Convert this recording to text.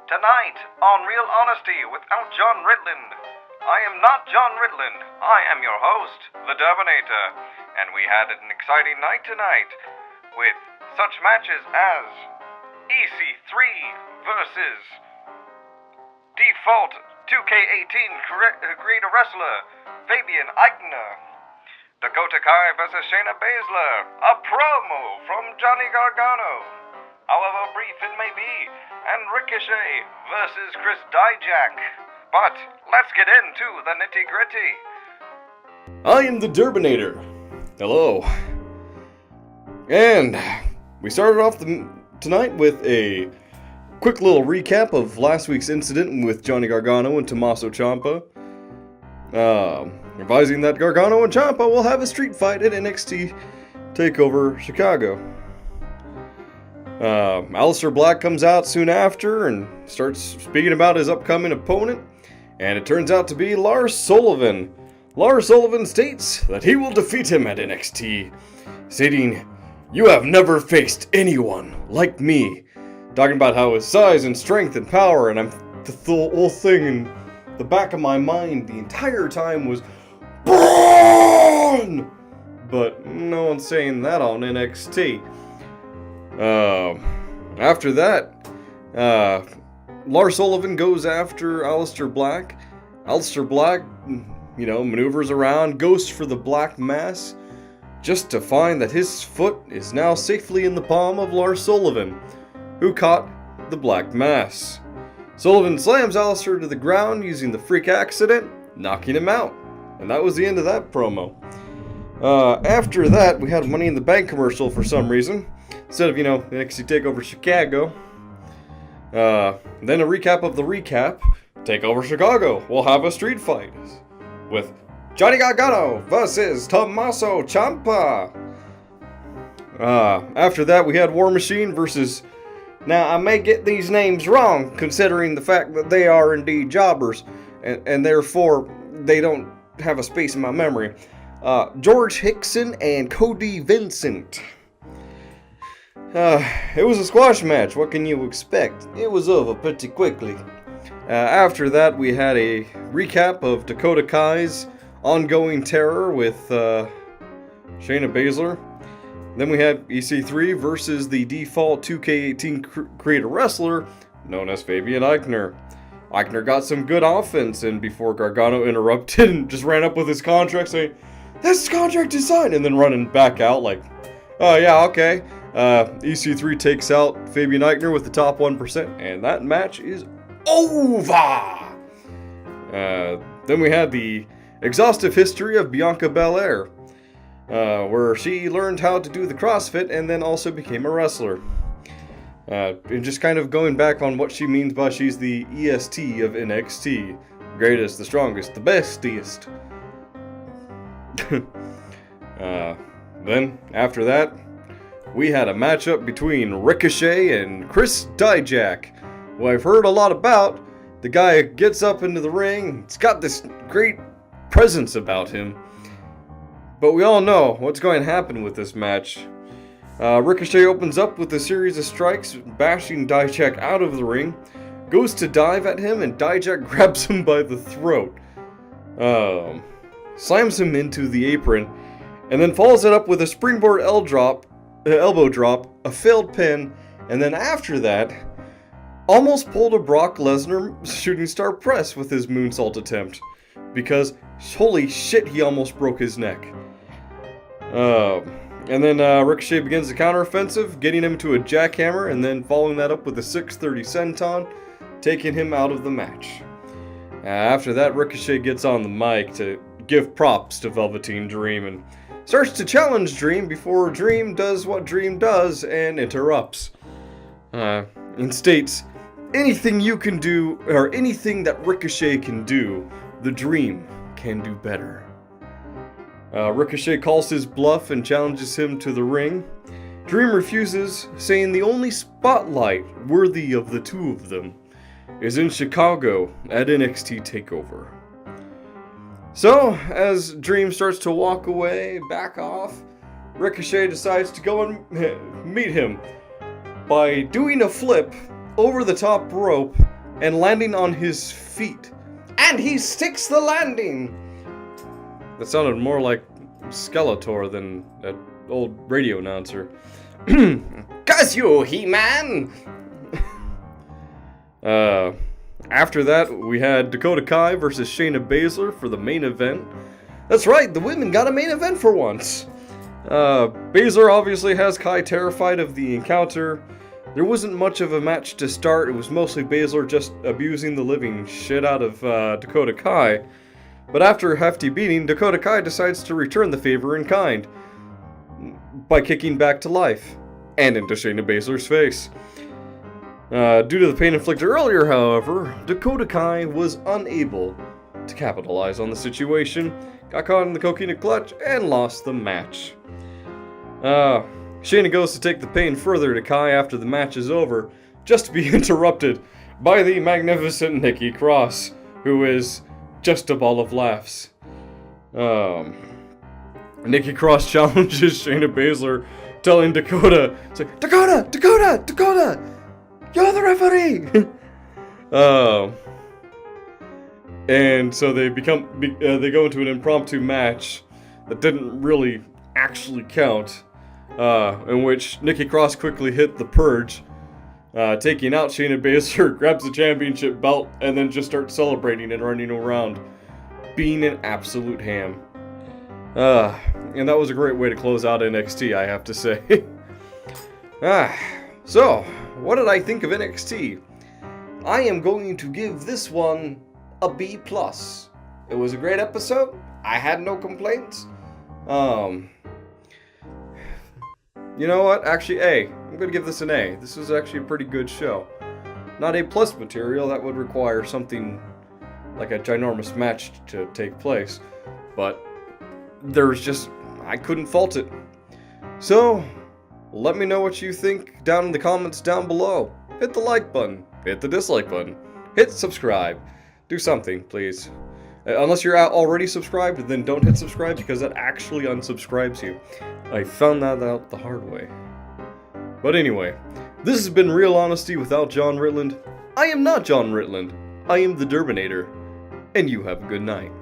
Tonight, on Real Honesty without Jonn Ritland. I am not Jonn Ritland. I am your host, the Derbinator. And we had an exciting night tonight with such matches as EC3 versus Default 2K18 Creator Wrestler Fabian Eichner. Dakota Kai versus Shayna Baszler. A promo from Johnny Gargano, however brief it may be, and Ricochet versus Chris Dijak. But let's get into the nitty-gritty. I am the Derbinator. Hello. And we started off tonight with a quick little recap of last week's incident with Johnny Gargano and Tommaso Ciampa. Advising that Gargano and Ciampa will have a street fight at NXT TakeOver Chicago. Aleister Black comes out soon after and starts speaking about his upcoming opponent, and it turns out to be Lars Sullivan. Lars Sullivan states that he will defeat him at NXT, stating, "You have never faced anyone like me." Talking about how his size and strength and power, and the whole thing in the back of my mind the entire time was, Braun! But no one's saying that on NXT. After that, Lars Sullivan goes after Aleister Black. Aleister Black, maneuvers around, goes for the Black Mass, just to find that his foot is now safely in the palm of Lars Sullivan, who caught the Black Mass. Sullivan slams Aleister to the ground using the freak accident, knocking him out. And that was the end of that promo. After that, we had a Money in the Bank commercial for some reason, instead of, NXT TakeOver Chicago. Then a recap of the recap. TakeOver Chicago will have a street fight with Johnny Gargano versus Tommaso Ciampa. After that, we had War Machine versus... Now, I may get these names wrong, considering the fact that they are indeed jobbers, and therefore they don't have a space in my memory. George Hickson and Cody Vincent. It was a squash match. What can you expect? It was over pretty quickly. After that, we had a recap of Dakota Kai's ongoing terror with Shayna Baszler. Then we had EC3 versus the Default 2K18 Creator Wrestler known as Fabian Eichner. Eichner got some good offense, and before Gargano interrupted and just ran up with his contract saying, "This contract is signed," and then running back out like, "Oh yeah, okay." EC3 takes out Fabian Eichner with the top 1%, and that match is over! Then we had the exhaustive history of Bianca Belair, where she learned how to do the CrossFit and then also became a wrestler. And just kind of going back on what she means by she's the EST of NXT. Greatest, the strongest, the bestiest. Then, after that, we had a matchup between Ricochet and Chris Dijak, who I've heard a lot about. The guy gets up into the ring, he's got this great presence about him. But we all know what's going to happen with this match. Ricochet opens up with a series of strikes, bashing Dijak out of the ring, goes to dive at him, and Dijak grabs him by the throat, slams him into the apron, and then follows it up with a springboard elbow drop, a failed pin, and then after that, almost pulled a Brock Lesnar shooting star press with his moonsault attempt, because holy shit, he almost broke his neck. And then Ricochet begins the counteroffensive, getting him to a jackhammer, and then following that up with a 630 senton, taking him out of the match. After that, Ricochet gets on the mic to give props to Velveteen Dream and starts to challenge Dream before Dream does what Dream does and interrupts. And states, anything you can do, or anything that Ricochet can do, the Dream can do better. Ricochet calls his bluff and challenges him to the ring. Dream refuses, saying the only spotlight worthy of the two of them is in Chicago at NXT TakeOver. So, as Dream starts to walk away, back off, Ricochet decides to go and meet him by doing a flip over the top rope and landing on his feet. And he sticks the landing! That sounded more like Skeletor than an old radio announcer. Curse you, He-Man! After that, we had Dakota Kai versus Shayna Baszler for the main event. That's right, the women got a main event for once. Baszler obviously has Kai terrified of the encounter. There wasn't much of a match to start. It was mostly Baszler just abusing the living shit out of Dakota Kai. But after a hefty beating, Dakota Kai decides to return the favor in kind by kicking back to life and into Shayna Baszler's face. Due to the pain inflicted earlier, however, Dakota Kai was unable to capitalize on the situation, got caught in the coquina clutch, and lost the match. Shayna goes to take the pain further to Kai after the match is over, just to be interrupted by the magnificent Nikki Cross, who is just a ball of laughs. Nikki Cross challenges Shayna Baszler, telling Dakota, it's like, Dakota! You're the referee! And so they go into an impromptu match that didn't really actually count, in which Nikki Cross quickly hit the purge, taking out Shayna Baszler, grabs the championship belt, and then just starts celebrating and running around, being an absolute ham. And that was a great way to close out NXT, I have to say. So, what did I think of NXT? I am going to give this one a B+. It was a great episode. I had no complaints. You know what? Actually, A. I'm going to give this an A. This was actually a pretty good show. Not A+ material. That would require something like a ginormous match to take place. But I couldn't fault it. So, let me know what you think down in the comments down below. Hit the like button. Hit the dislike button. Hit subscribe. Do something, please. Unless you're already subscribed, then don't hit subscribe because that actually unsubscribes you. I found that out the hard way. But anyway, this has been Real Honesty without Jonn Ritland. I am not Jonn Ritland. I am the Derbinator. And you have a good night.